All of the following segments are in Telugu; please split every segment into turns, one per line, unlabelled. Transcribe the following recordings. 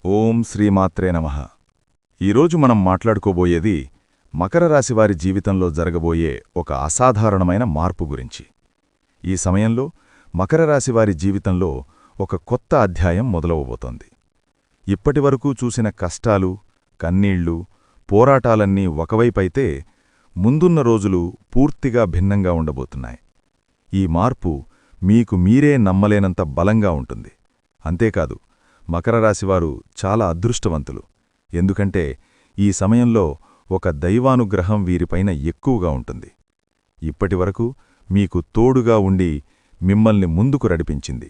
ఓం శ్రీమాత్రే నమః. ఈరోజు మనం మాట్లాడుకోబోయేది మకర రాశివారి జీవితంలో జరగబోయే ఒక అసాధారణమైన మార్పు గురించి. ఈ సమయంలో మకర రాశివారి జీవితంలో ఒక కొత్త అధ్యాయం మొదలవబోతోంది. ఇప్పటివరకు చూసిన కష్టాలు, కన్నీళ్లు, పోరాటాలన్నీ ఒకవైపైతే ముందున్న రోజులు పూర్తిగా భిన్నంగా ఉండబోతున్నాయి. ఈ మార్పు మీకు మీరే నమ్మలేనంత బలంగా ఉంటుంది. అంతేకాదు, మకర రాశివారు చాలా అదృష్టవంతులు. ఎందుకంటే ఈ సమయంలో ఒక దైవానుగ్రహం వీరిపైన ఎక్కువగా ఉంటుంది. ఇప్పటివరకు మీకు తోడుగా ఉండి మిమ్మల్ని ముందుకు నడిపించింది.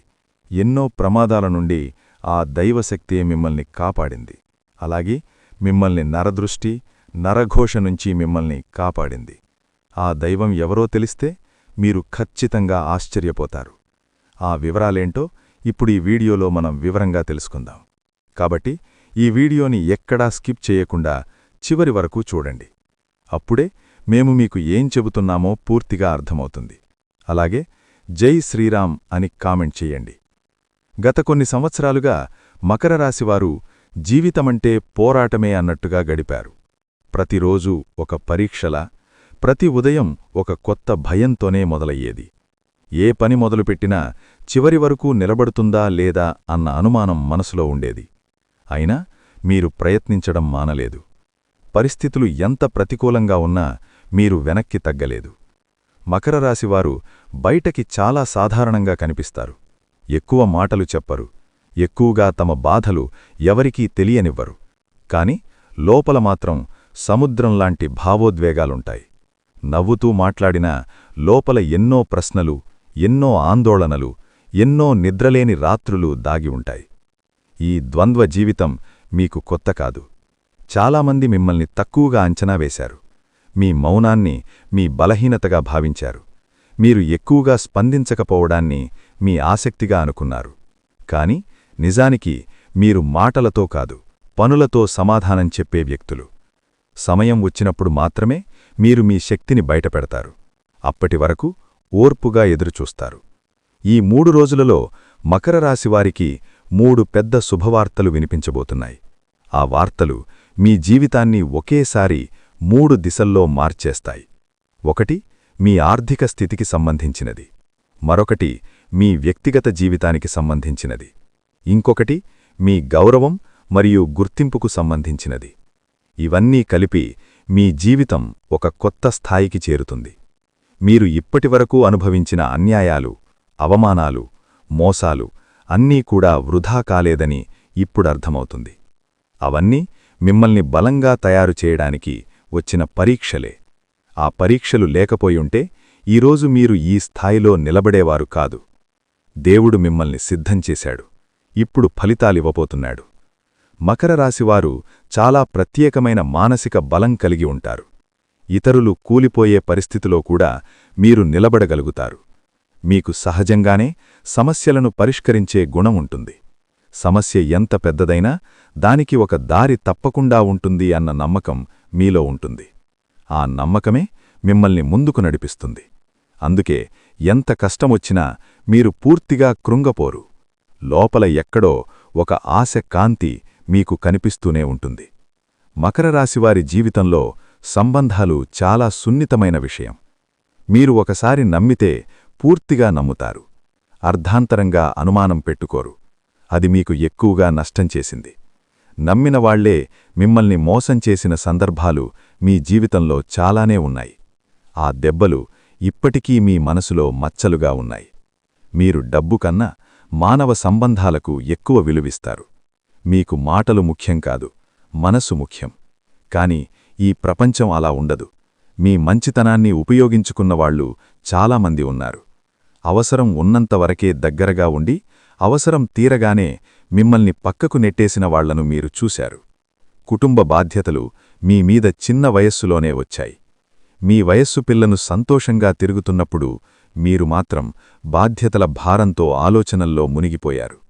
ఎన్నో ప్రమాదాల నుండి ఆ దైవశక్తే మిమ్మల్ని కాపాడింది. అలాగే మిమ్మల్ని నరదృష్టి, నరఘోష నుంచి మిమ్మల్ని కాపాడింది. ఆ దైవం ఎవరో తెలిస్తే మీరు ఖచ్చితంగా ఆశ్చర్యపోతారు. ఆ వివరాలేంటో ఇప్పుడు ఈ వీడియోలో మనం వివరంగా తెలుసుకుందాం. కాబట్టి ఈ వీడియోని ఎక్కడా స్కిప్ చేయకుండా చివరి వరకు చూడండి. అప్పుడే మేము మీకు ఏం చెబుతున్నామో పూర్తిగా అర్థమవుతుంది. అలాగే జై శ్రీరామ్ అని కామెంట్ చెయ్యండి. గత కొన్ని సంవత్సరాలుగా మకర రాశివారు జీవితమంటే పోరాటమే అన్నట్టుగా గడిపారు. ప్రతిరోజూ ఒక పరీక్షలా, ప్రతి ఉదయం ఒక కొత్త భయంతోనే మొదలయ్యేది. ఏ పని మొదలుపెట్టినా చివరి వరకు నిలబడుతుందా లేదా అన్న అనుమానం మనసులో ఉండేది. అయినా మీరు ప్రయత్నించడం మానలేదు. పరిస్థితులు ఎంత ప్రతికూలంగా ఉన్నా మీరు వెనక్కి తగ్గలేదు. మకర రాశివారు బయటకి చాలా సాధారణంగా కనిపిస్తారు. ఎక్కువ మాటలు చెప్పరు. ఎక్కువగా తమ బాధలు ఎవరికీ తెలియనివ్వరు. కాని లోపల మాత్రం సముద్రంలాంటి భావోద్వేగాలుంటాయి. నవ్వుతూ మాట్లాడినా లోపల ఎన్నో ప్రశ్నలు, ఎన్నో ఆందోళనలు, ఎన్నో నిద్రలేని రాత్రులు దాగి ఉంటాయి. ఈ ద్వంద్వ జీవితం మీకు కొత్త కాదు. చాలామంది మిమ్మల్ని తక్కువగా అంచనా వేశారు. మీ మౌనాన్ని మీ బలహీనతగా భావించారు. మీరు ఎక్కువగా స్పందించకపోవడాన్ని మీ ఆసక్తిగా అనుకున్నారు. కాని నిజానికి మీరు మాటలతో కాదు, పనులతో సమాధానం చెప్పే వ్యక్తులు. సమయం వచ్చినప్పుడు మాత్రమే మీరు మీ శక్తిని బయటపెడతారు. అప్పటివరకు ఓర్పుగా ఎదురుచూస్తారు. ఈ 3 రోజులలో మకర రాశివారికి 3 పెద్ద శుభవార్తలు వినిపించబోతున్నాయి. ఆ వార్తలు మీ జీవితాన్ని ఒకేసారి 3 దిశల్లో మార్చేస్తాయి. ఒకటి మీ ఆర్థిక స్థితికి సంబంధించినది, మరొకటి మీ వ్యక్తిగత జీవితానికి సంబంధించినది, ఇంకొకటి మీ గౌరవం మరియు గుర్తింపుకు సంబంధించినది. ఇవన్నీ కలిపి మీ జీవితం ఒక కొత్త స్థాయికి చేరుతుంది. మీరు ఇప్పటివరకు అనుభవించిన అన్యాయాలు, అవమానాలు, మోసాలు అన్నీ కూడా వృధా కాలేదని ఇప్పుడర్థమవుతుంది. అవన్నీ మిమ్మల్ని బలంగా తయారు చేయడానికి వచ్చిన పరీక్షలే. ఆ పరీక్షలు లేకపోయుంటే ఈరోజు మీరు ఈ స్థాయిలో నిలబడేవారు కాదు. దేవుడు మిమ్మల్ని సిద్ధం చేశాడు. ఇప్పుడు ఫలితాలివ్వబోతున్నాడు. మకర రాశివారు చాలా ప్రత్యేకమైన మానసిక బలం కలిగి ఉంటారు. ఇతరులు కూలిపోయే పరిస్థితిలో కూడా మీరు నిలబడగలుగుతారు. మీకు సహజంగానే సమస్యలను పరిష్కరించే గుణం ఉంటుంది. సమస్య ఎంత పెద్దదైనా దానికి ఒక దారి తప్పకుండా ఉంటుంది అన్న నమ్మకం మీలో ఉంటుంది. ఆ నమ్మకమే మిమ్మల్ని ముందుకు నడిపిస్తుంది. అందుకే ఎంత కష్టమొచ్చినా మీరు పూర్తిగా కృంగపోరు. లోపల ఎక్కడో ఒక ఆశ కాంతి మీకు కనిపిస్తూనే ఉంటుంది. మకర రాశివారి జీవితంలో సంబంధాలు చాలా సున్నితమైన విషయం. మీరు ఒకసారి నమ్మితే పూర్తిగా నమ్ముతారు. అర్ధాంతరంగా అనుమానం పెట్టుకోరు. అది మీకు ఎక్కువగా నష్టం చేసింది. నమ్మిన వాళ్లే మిమ్మల్ని మోసం చేసిన సందర్భాలు మీ జీవితంలో చాలానే ఉన్నాయి. ఆ దెబ్బలు ఇప్పటికీ మీ మనసులో మచ్చలుగా ఉన్నాయి. మీరు డబ్బు కన్నా మానవ సంబంధాలకు ఎక్కువ విలువిస్తారు. మీకు మాటలు ముఖ్యం కాదు, మనసు ముఖ్యం. కాని ఈ ప్రపంచం అలా ఉండదు. మీ మంచితనాన్ని ఉపయోగించుకున్నవాళ్లు చాలామంది ఉన్నారు. అవసరం ఉన్నంతవరకే దగ్గరగా ఉండి, అవసరం తీరగానే మిమ్మల్ని పక్కకు నెట్టేసిన వాళ్లను మీరు చూశారు. కుటుంబ బాధ్యతలు మీ మీద చిన్న వయస్సులోనే వచ్చాయి. మీ వయస్సు పిల్లను సంతోషంగా తిరుగుతున్నప్పుడు మీరు మాత్రం బాధ్యతల భారంతో ఆలోచనల్లో మునిగిపోయారు.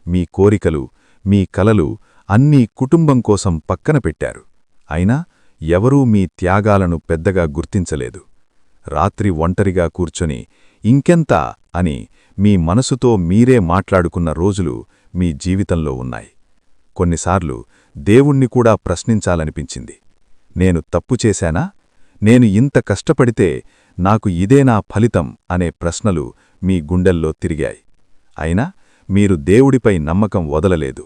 మీ కోరికలు, మీ కలలు అన్నీ కుటుంబం కోసం పక్కన పెట్టారు. అయినా ఎవరూ మీ త్యాగాలను పెద్దగా గుర్తించలేదు. రాత్రి ఒంటరిగా కూర్చొని ఇంకెంత అని మీ మనసుతో మీరే మాట్లాడుకున్న రోజులు మీ జీవితంలో ఉన్నాయి. కొన్నిసార్లు దేవుణ్ణి కూడా ప్రశ్నించాలనిపించింది. నేను తప్పు చేశానా? నేను ఇంత కష్టపడితే నాకు ఇదేనా ఫలితం అనే ప్రశ్నలు మీ గుండెల్లో తిరిగాయి. అయినా మీరు దేవుడిపై నమ్మకం వదలలేదు.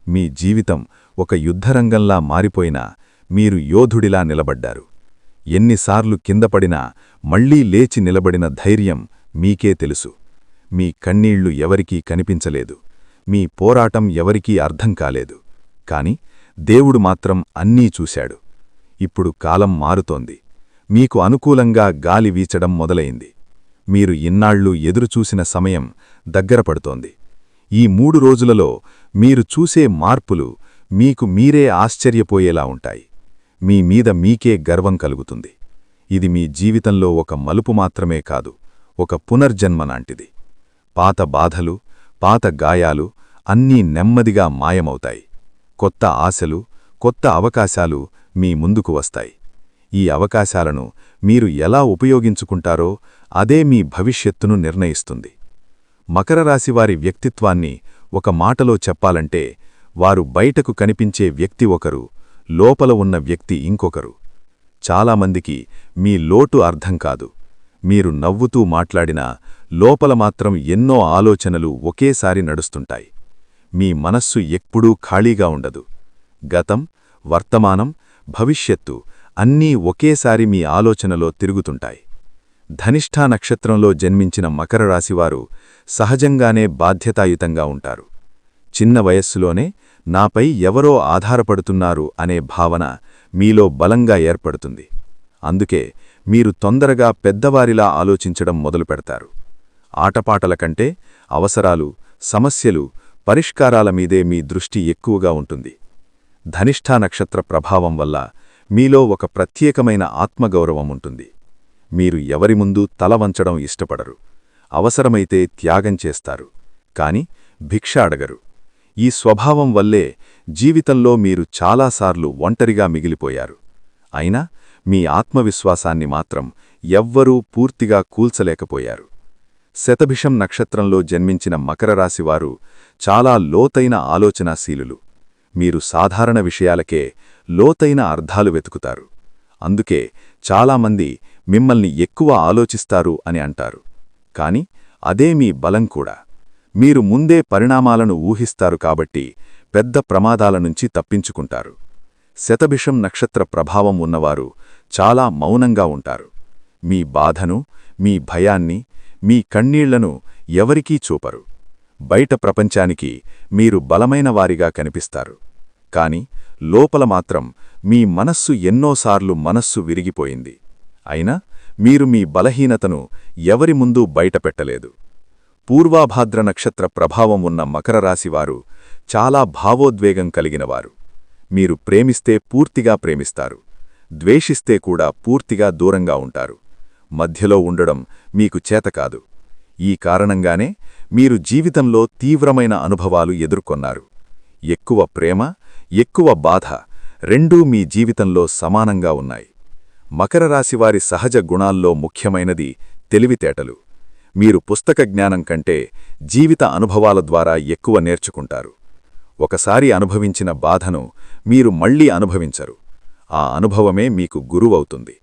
మీ జీవితం ఒక యుద్ధరంగంలా మారిపోయినా మీరు యోధుడిలా నిలబడ్డారు. ఎన్నిసార్లు కిందపడినా మళ్లీ లేచి నిలబడిన ధైర్యం మీకే తెలుసు. మీ కన్నీళ్లు ఎవరికీ కనిపించలేదు. మీ పోరాటం ఎవరికీ అర్థం కాలేదు. కాని దేవుడు మాత్రం అన్నీ చూశాడు. ఇప్పుడు కాలం మారుతోంది. మీకు అనుకూలంగా గాలి వీచడం మొదలైంది. మీరు ఇన్నాళ్లు ఎదురుచూసిన సమయం దగ్గరపడుతోంది. ఈ 3 రోజులలో మీరు చూసే మార్పులు మీకు మీరే ఆశ్చర్యపోయేలా ఉంటాయి. మీ మీద మీకే గర్వం కలుగుతుంది. ఇది మీ జీవితంలో ఒక మలుపు మాత్రమే కాదు, ఒక పునర్జన్మలాంటిది. పాత బాధలు, పాత గాయాలు అన్నీ నెమ్మదిగా మాయమవుతాయి. కొత్త ఆశలు, కొత్త అవకాశాలు మీ ముందుకు వస్తాయి. ఈ అవకాశాలను మీరు ఎలా ఉపయోగించుకుంటారో అదే మీ భవిష్యత్తును నిర్ణయిస్తుంది. మకర రాశివారి వ్యక్తిత్వాన్ని ఒక మాటలో చెప్పాలంటే, వారు బయటకు కనిపించే వ్యక్తి ఒకరు, లోపల ఉన్న వ్యక్తి ఇంకొకరు. చాలామందికి మీ లోటు అర్థం కాదు. మీరు నవ్వుతూ మాట్లాడినా లోపల మాత్రం ఎన్నో ఆలోచనలు ఒకేసారి నడుస్తుంటాయి. మీ మనస్సు ఎప్పుడూ ఖాళీగా ఉండదు. గతం, వర్తమానం, భవిష్యత్తు అన్నీ ఒకేసారి మీ ఆలోచనలో తిరుగుతుంటాయి. ధనిష్ఠా నక్షత్రంలో జన్మించిన మకర రాశివారు సహజంగానే బాధ్యతాయుతంగా ఉంటారు. చిన్న వయస్సులోనే నాపై ఎవరో ఆధారపడుతున్నారు అనే భావన మీలో బలంగా ఏర్పడుతుంది. అందుకే మీరు తొందరగా పెద్దవారిలా ఆలోచించడం మొదలుపెడతారు. ఆటపాటల కంటే అవసరాలు, సమస్యలు, పరిష్కారాల మీదే మీ దృష్టి ఎక్కువగా ఉంటుంది. ధనిష్ఠా నక్షత్ర ప్రభావం వల్ల మీలో ఒక ప్రత్యేకమైన ఆత్మగౌరవం ఉంటుంది. మీరు ఎవరి ముందు తల వంచడం ఇష్టపడరు. అవసరమైతే త్యాగం చేస్తారు, కాని భిక్ష అడగరు. ఈ స్వభావం వల్లే జీవితంలో మీరు చాలాసార్లు ఒంటరిగా మిగిలిపోయారు. అయినా మీ ఆత్మవిశ్వాసాన్ని మాత్రం ఎవ్వరూ పూర్తిగా కూల్చలేకపోయారు. శతభిషం నక్షత్రంలో జన్మించిన మకర రాశివారు చాలా లోతైన ఆలోచనాశీలులు. మీరు సాధారణ విషయాలకే లోతైన అర్థాలు వెతుకుతారు. అందుకే చాలామంది మిమ్మల్ని ఎక్కువ ఆలోచిస్తారు అని అంటారు. కాని అదే మీ బలం కూడా. మీరు ముందే పరిణామాలను ఊహిస్తారు కాబట్టి పెద్ద ప్రమాదాల నుంచి తప్పించుకుంటారు. శతభిషం నక్షత్ర ప్రభావం ఉన్నవారు చాలా మౌనంగా ఉంటారు. మీ బాధను, మీ భయాన్ని, మీ కన్నీళ్లను ఎవరికీ చూపరు. బయట ప్రపంచానికి మీరు బలమైన వారిగా కనిపిస్తారు. కాని లోపల మాత్రం మీ మనస్సు ఎన్నోసార్లు మనస్సు విరిగిపోయింది. అయినా మీరు మీ బలహీనతను ఎవరి ముందూ బయటపెట్టలేదు. పూర్వాభాద్ర నక్షత్ర ప్రభావం ఉన్న మకర రాశివారు చాలా భావోద్వేగం కలిగినవారు. మీరు ప్రేమిస్తే పూర్తిగా ప్రేమిస్తారు, ద్వేషిస్తే కూడా పూర్తిగా దూరంగా ఉంటారు. మధ్యలో ఉండడం మీకు చేతకాదు. ఈ కారణంగానే మీరు జీవితంలో తీవ్రమైన అనుభవాలు ఎదుర్కొన్నారు. ఎక్కువ ప్రేమ, ఎక్కువ బాధ రెండూ మీ జీవితంలో సమానంగా ఉన్నాయి. మకర రాశివారి సహజ గుణాల్లో ముఖ్యమైనది తెలివితేటలు. మీరు పుస్తక జ్ఞానం కంటే జీవిత అనుభవాల ద్వారా ఎక్కువ నేర్చుకుంటారు. ఒకసారి అనుభవించిన బాధను మీరు మళ్లీ అనుభవించరు. ఆ అనుభవమే మీకు గురువవుతుంది.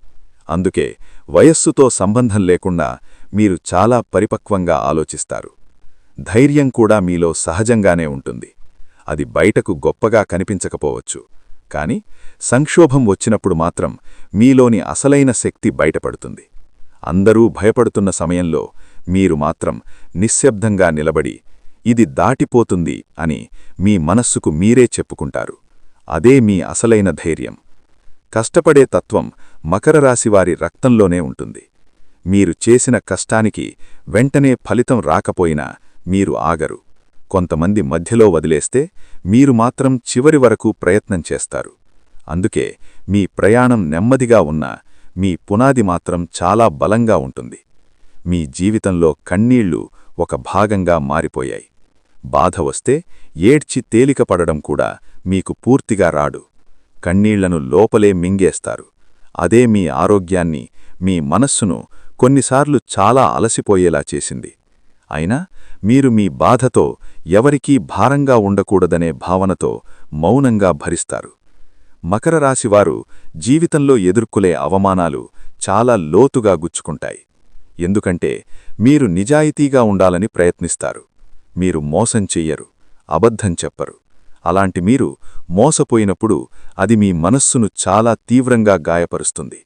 అందుకే వయస్సుతో సంబంధం లేకుండా మీరు చాలా పరిపక్వంగా ఆలోచిస్తారు. ధైర్యం కూడా మీలో సహజంగానే ఉంటుంది. అది బయటకు గొప్పగా కనిపించకపోవచ్చు, కాని సంక్షోభం వచ్చినప్పుడు మాత్రం మీలోని అసలైన శక్తి బయటపడుతుంది. అందరూ భయపడుతున్న సమయంలో మీరు మాత్రం నిశ్శబ్దంగా నిలబడి ఇది దాటిపోతుంది అని మీ మనస్సుకు మీరే చెప్పుకుంటారు. అదే మీ అసలైన ధైర్యం. కష్టపడే తత్వం మకర రాశివారి రక్తంలోనే ఉంటుంది. మీరు చేసిన కష్టానికి వెంటనే ఫలితం రాకపోయినా మీరు ఆగరు. కొంతమంది మధ్యలో వదిలేస్తే మీరు మాత్రం చివరి వరకు ప్రయత్నం చేస్తారు. అందుకే మీ ప్రయాణం నెమ్మదిగా ఉన్నా మీ పునాది మాత్రం చాలా బలంగా ఉంటుంది. మీ జీవితంలో కన్నీళ్లు ఒక భాగంగా మారిపోయాయి. బాధ వస్తే ఏడ్చి తేలికపడడం కూడా మీకు పూర్తిగా రాడు. కన్నీళ్లను లోపలే మింగేస్తారు. అదే మీ ఆరోగ్యాన్ని, మీ మనస్సును కొన్నిసార్లు చాలా అలసిపోయేలా చేసింది.
అయినా మీరు మీ బాధతో ఎవరికీ భారంగా ఉండకూడదనే భావనతో మౌనంగా భరిస్తారు. మకర రాశివారు జీవితంలో ఎదుర్కొనే అవమానాలు చాలా లోతుగా గుచ్చుకుంటాయి. ఎందుకంటే మీరు నిజాయితీగా ఉండాలని ప్రయత్నిస్తారు. మీరు మోసం చెయ్యరు, అబద్ధం చెప్పరు. అలాంటి మీరు మోసపోయినప్పుడు అది మీ మనస్సును చాలా తీవ్రంగా గాయపరుస్తుంది.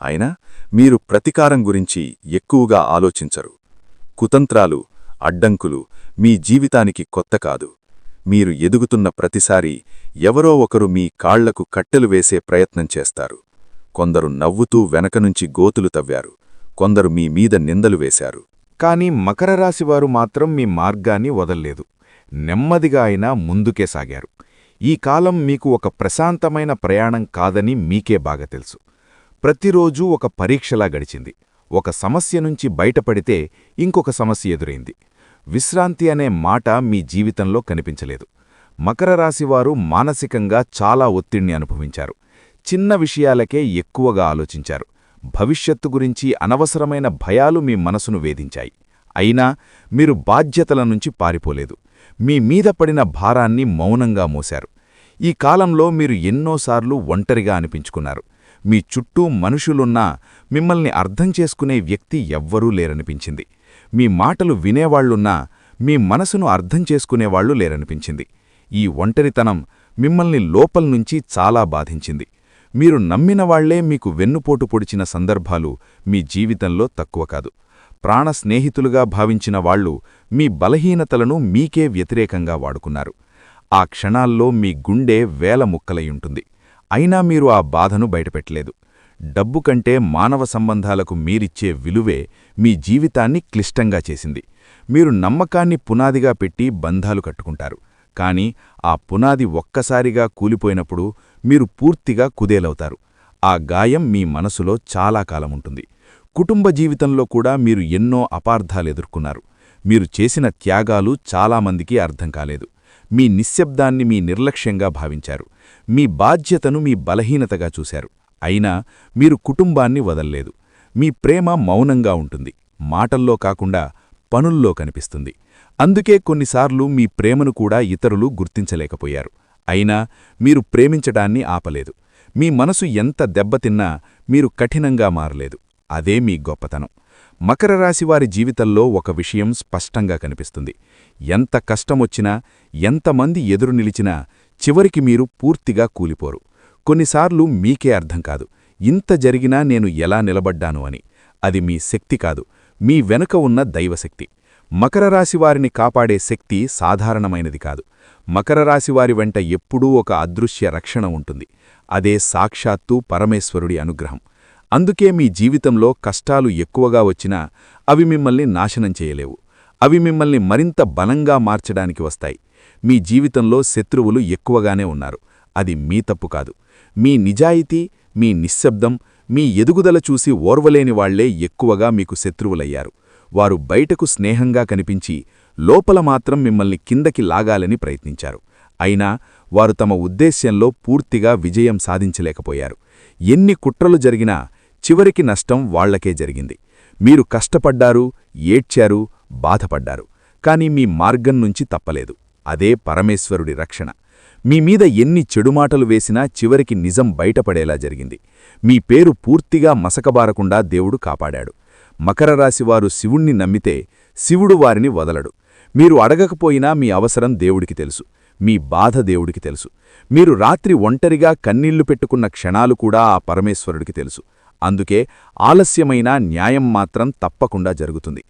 అయినా మీరు ప్రతీకారం గురించి ఎక్కువగా ఆలోచించరు. కుతంత్రాలు, అడ్డంకులు మీ జీవితానికి కొత్త కాదు. మీరు ఎదుగుతున్న ప్రతిసారీ ఎవరో ఒకరు మీ కాళ్లకు కట్టెలు వేసే ప్రయత్నం చేస్తారు. కొందరు నవ్వుతూ వెనకనుంచి గోతులు తవ్వారు, కొందరు మీ మీద నిందలు వేశారు.
కాని మకర రాశివారు మాత్రం మీ మార్గాన్ని వదల్లేదు. నెమ్మదిగా అయినా ముందుకే సాగారు. ఈ కాలం మీకు ఒక ప్రశాంతమైన ప్రయాణం కాదని మీకే బాగా తెలుసు. ప్రతిరోజూ ఒక పరీక్షలా గడిచింది. ఒక సమస్య నుంచి బయటపడితే ఇంకొక సమస్య ఎదురైంది. విశ్రాంతి అనే మాట మీ జీవితంలో కనిపించలేదు. మకర రాశివారు మానసికంగా చాలా ఒత్తిడిని అనుభవించారు. చిన్న విషయాలకే ఎక్కువగా ఆలోచించారు. భవిష్యత్తు గురించి అనవసరమైన భయాలు మీ మనసును వేధించాయి. అయినా మీరు బాధ్యతల నుంచి పారిపోలేదు. మీ మీద పడిన భారాన్ని మౌనంగా మోశారు. ఈ కాలంలో మీరు ఎన్నోసార్లు ఒంటరిగా అనిపించుకున్నారు. మీ చుట్టూ మనుషులున్నా మిమ్మల్ని అర్థం చేసుకునే వ్యక్తి ఎవ్వరూ లేరనిపించింది. మీ మాటలు వినేవాళ్లున్నా మీ మనసును అర్థం చేసుకునేవాళ్లు లేరనిపించింది. ఈ ఒంటరితనం మిమ్మల్ని లోపల్నుంచి చాలా బాధించింది. మీరు నమ్మినవాళ్లే మీకు వెన్నుపోటు పొడిచిన సందర్భాలు మీ జీవితంలో తక్కువ కాదు. ప్రాణ స్నేహితులుగా భావించిన వాళ్లు మీ బలహీనతలను మీకే వ్యతిరేకంగా వాడుకున్నారు. ఆ క్షణాల్లో మీ గుండె వేల ముక్కలయుంటుంది. అయినా మీరు ఆ బాధను బయటపెట్టలేదు. డబ్బు కంటే మానవ సంబంధాలకు మీరిచ్చే విలువే మీ జీవితాన్ని క్లిష్టంగా చేసింది. మీరు నమ్మకాన్ని పునాదిగా పెట్టి బంధాలు కట్టుకుంటారు. కాని ఆ పునాది ఒక్కసారిగా కూలిపోయినప్పుడు మీరు పూర్తిగా కుదేలవుతారు. ఆ గాయం మీ మనసులో చాలా కాలముంటుంది. కుటుంబ జీవితంలో కూడా మీరు ఎన్నో అపార్థాలెదుర్కొన్నారు. మీరు చేసిన త్యాగాలు చాలామందికి అర్థం కాలేదు. మీ నిశ్శబ్దాన్ని మీ నిర్లక్ష్యంగా భావించారు. మీ బాధ్యతను మీ బలహీనతగా చూశారు. అయినా మీరు కుటుంబాన్ని వదల్లేదు. మీ ప్రేమ మౌనంగా ఉంటుంది. మాటల్లో కాకుండా పనుల్లో కనిపిస్తుంది. అందుకే కొన్నిసార్లు మీ ప్రేమను కూడా ఇతరులు గుర్తించలేకపోయారు. అయినా మీరు ప్రేమించడాన్ని ఆపలేదు. మీ మనసు ఎంత దెబ్బతిన్నా మీరు కఠినంగా మారలేదు. అదే మీ గొప్పతనం. మకర రాశివారి జీవితంలో ఒక విషయం స్పష్టంగా కనిపిస్తుంది. ఎంత కష్టమొచ్చినా, ఎంతమంది ఎదురు నిలిచినా చివరికి మీరు పూర్తిగా కూలిపోరు. కొన్నిసార్లు మీకే అర్థం కాదు, ఇంత జరిగినా నేను ఎలా నిలబడ్డాను అని. అది మీ శక్తి కాదు, మీ వెనుక ఉన్న దైవశక్తి. మకర రాశివారిని కాపాడే శక్తి సాధారణమైనది కాదు. మకర రాశివారి వెంట ఎప్పుడూ ఒక అదృశ్య రక్షణ ఉంటుంది. అదే సాక్షాత్తు పరమేశ్వరుడి అనుగ్రహం. అందుకే మీ జీవితంలో కష్టాలు ఎక్కువగా వచ్చినా అవి మిమ్మల్ని నాశనం చేయలేవు. అవి మిమ్మల్ని మరింత బలంగా మార్చడానికి వస్తాయి. మీ జీవితంలో శత్రువులు ఎక్కువగానే ఉన్నారు. అది మీ తప్పు కాదు. మీ నిజాయితీ, మీ నిశ్శబ్దం, మీ ఎదుగుదల చూసి ఓర్వలేని వాళ్లే ఎక్కువగా మీకు శత్రువులయ్యారు. వారు బయటకు స్నేహంగా కనిపించి లోపల మాత్రం మిమ్మల్ని కిందకి లాగాలని ప్రయత్నించారు. అయినా వారు తమ ఉద్దేశ్యంలో పూర్తిగా విజయం సాధించలేకపోయారు. ఎన్ని కుట్రలు జరిగినా చివరికి నష్టం వాళ్లకే జరిగింది. మీరు కష్టపడ్డారు, ఏడ్చారు, బాధపడ్డారు. కాని మీ మార్గం నుంచి తప్పలేదు. అదే పరమేశ్వరుడి రక్షణ. మీమీద ఎన్ని చెడుమాటలు వేసినా చివరికి నిజం బయటపడేలా జరిగింది. మీ పేరు పూర్తిగా మసకబారకుండా దేవుడు కాపాడాడు. మకర రాశివారు శివుణ్ణి నమ్మితే శివుడు వారిని వదలడు. మీరు అడగకపోయినా మీ అవసరం దేవుడికి తెలుసు. మీ బాధ దేవుడికి తెలుసు. మీరు రాత్రి ఒంటరిగా కన్నీళ్లు పెట్టుకున్న క్షణాలు కూడా ఆ పరమేశ్వరుడికి తెలుసు. అందుకే ఆలస్యమైనా న్యాయం మాత్రం తప్పకుండా జరుగుతుంది.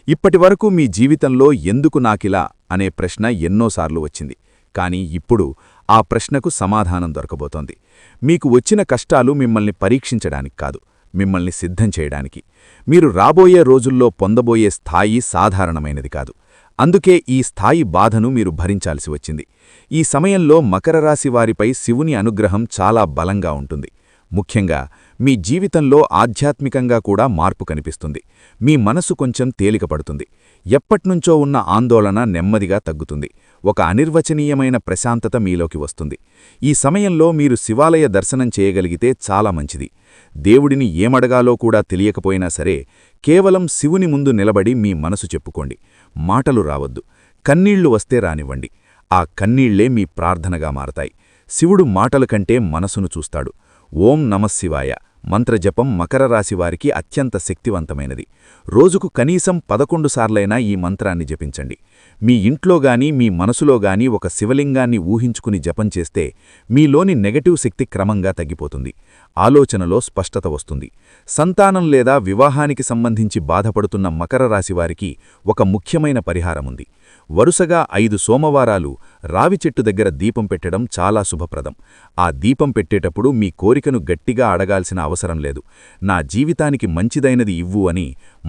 ఇప్పటివరకు మీ జీవితంలో ఎందుకు నాకిలా అనే ప్రశ్న ఎన్నోసార్లు వచ్చింది. కాని ఇప్పుడు ఆ ప్రశ్నకు సమాధానం దొరకబోతోంది. మీకు వచ్చిన కష్టాలు మిమ్మల్ని పరీక్షించడానికి కాదు, మిమ్మల్ని సిద్ధం చేయడానికి. మీరు రాబోయే రోజుల్లో పొందబోయే స్థాయి సాధారణమైనది కాదు. అందుకే ఈ స్థాయి బాధను మీరు భరించాల్సి వచ్చింది. ఈ సమయంలో మకర రాశి వారిపై శివుని అనుగ్రహం చాలా బలంగా ఉంటుంది. ముఖ్యంగా మీ జీవితంలో ఆధ్యాత్మికంగా కూడా మార్పు కనిపిస్తుంది. మీ మనసు కొంచెం తేలికపడుతుంది.
ఎప్పట్నుంచో ఉన్న ఆందోళన నెమ్మదిగా తగ్గుతుంది. ఒక అనిర్వచనీయమైన ప్రశాంతత మీలోకి వస్తుంది. ఈ సమయంలో మీరు శివాలయ దర్శనం చేయగలిగితే చాలా మంచిది. దేవుడిని ఏమడగాలో కూడా తెలియకపోయినా సరే, కేవలం శివుని ముందు నిలబడి మీ మనసు చెప్పుకోండి. మాటలు రావద్దు, కన్నీళ్లు వస్తే రానివ్వండి. ఆ కన్నీళ్లే మీ ప్రార్థనగా మారతాయి. శివుడు మాటల కంటే మనసును చూస్తాడు. ఓం నమఃశివాయ మంత్రజపం మకర రాశివారికి అత్యంత శక్తివంతమైనది. రోజుకు కనీసం 11 సార్లైనా ఈ మంత్రాన్ని జపించండి. మీ ఇంట్లోగాని మీ మనసులోగాని ఒక శివలింగాన్ని ఊహించుకుని జపం చేస్తే మీలోని నెగటివ్ శక్తి క్రమంగా తగ్గిపోతుంది. ఆలోచనలో స్పష్టత వస్తుంది. సంతానం లేదా వివాహానికి సంబంధించి బాధపడుతున్న మకర రాశివారికి ఒక ముఖ్యమైన పరిహారముంది. వరుసగా 5 సోమవారాలు రావి చెట్టు దగ్గర దీపం పెట్టడం చాలా శుభప్రదం. ఆ దీపం పెట్టేటప్పుడు మీ కోరికను గట్టిగా అడగాల్సిన అవసరం లేదు. నా జీవితానికి మంచిదైనది ఇవ్వు అని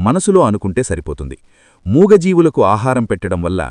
మనసులో అనుకుంటే సరిపోతుంది. మూగజీవులకు ఆహారం పెట్టడం వల్ల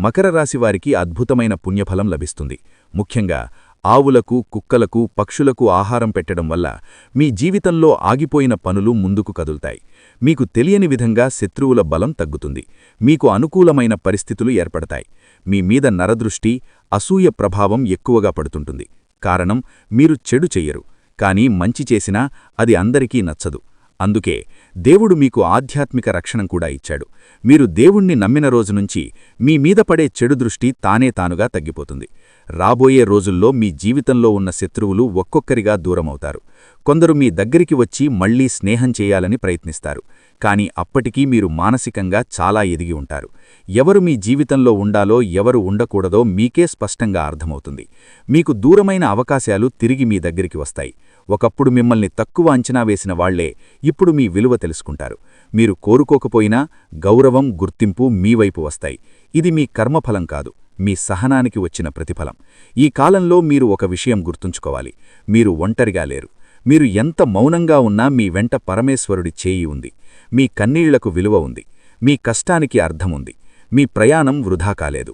మకర రాశివారికి అద్భుతమైన పుణ్యఫలం లభిస్తుంది. ముఖ్యంగా ఆవులకు, కుక్కలకు, పక్షులకు ఆహారం పెట్టడం వల్ల మీ జీవితంలో ఆగిపోయిన పనులు ముందుకు కదులుతాయి. మీకు తెలియని విధంగా శత్రువుల బలం తగ్గుతుంది. మీకు అనుకూలమైన పరిస్థితులు ఏర్పడతాయి. మీ మీద నరదృష్టి, అసూయ ప్రభావం ఎక్కువగా పడుతుంటుంది. కారణం, మీరు చెడు చెయ్యరు, కానీ మంచి చేసినా అది అందరికీ నచ్చదు. అందుకే దేవుడు మీకు ఆధ్యాత్మిక రక్షణం కూడా ఇచ్చాడు. మీరు దేవుణ్ణి నమ్మిన రోజునుంచి మీ మీద పడే చెడు దృష్టి తానే తానుగా తగ్గిపోతుంది. రాబోయే రోజుల్లో మీ జీవితంలో ఉన్న శత్రువులు ఒక్కొక్కరిగా దూరమవుతారు. కొందరు మీ దగ్గరికి వచ్చి మళ్లీ స్నేహం చేయాలని ప్రయత్నిస్తారు. కానీ అప్పటికీ మీరు మానసికంగా చాలా ఎదిగి ఉంటారు. ఎవరు మీ జీవితంలో ఉండాలో, ఎవరు ఉండకూడదో మీకే స్పష్టంగా అర్థమవుతుంది. మీకు దూరమైన అవకాశాలు తిరిగి మీ దగ్గరికి వస్తాయి. ఒకప్పుడు మిమ్మల్ని తక్కువ అంచనా వేసిన వాళ్లే ఇప్పుడు మీ విలువ తెలుసుకుంటారు. మీరు కోరుకోకపోయినా గౌరవం, గుర్తింపు మీ వైపు వస్తాయి. ఇది మీ కర్మఫలం కాదు, మీ సహనానికి వచ్చిన ప్రతిఫలం. ఈ కాలంలో మీరు ఒక విషయం గుర్తుంచుకోవాలి. మీరు ఒంటరిగా లేరు. మీరు ఎంత మౌనంగా ఉన్నా మీ వెంట పరమేశ్వరుడి చేయి ఉంది. మీ కన్నీళ్లకు విలువ ఉంది. మీ కష్టానికి అర్థముంది. మీ ప్రయాణం వృధా కాలేదు.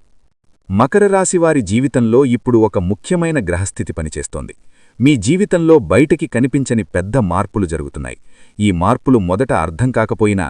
మకర రాశివారి జీవితంలో ఇప్పుడు ఒక ముఖ్యమైన గ్రహస్థితి పనిచేస్తోంది. మీ జీవితంలో బయటికి కనిపించని పెద్ద మార్పులు జరుగుతున్నాయి. ఈ మార్పులు మొదట అర్థం కాకపోయినా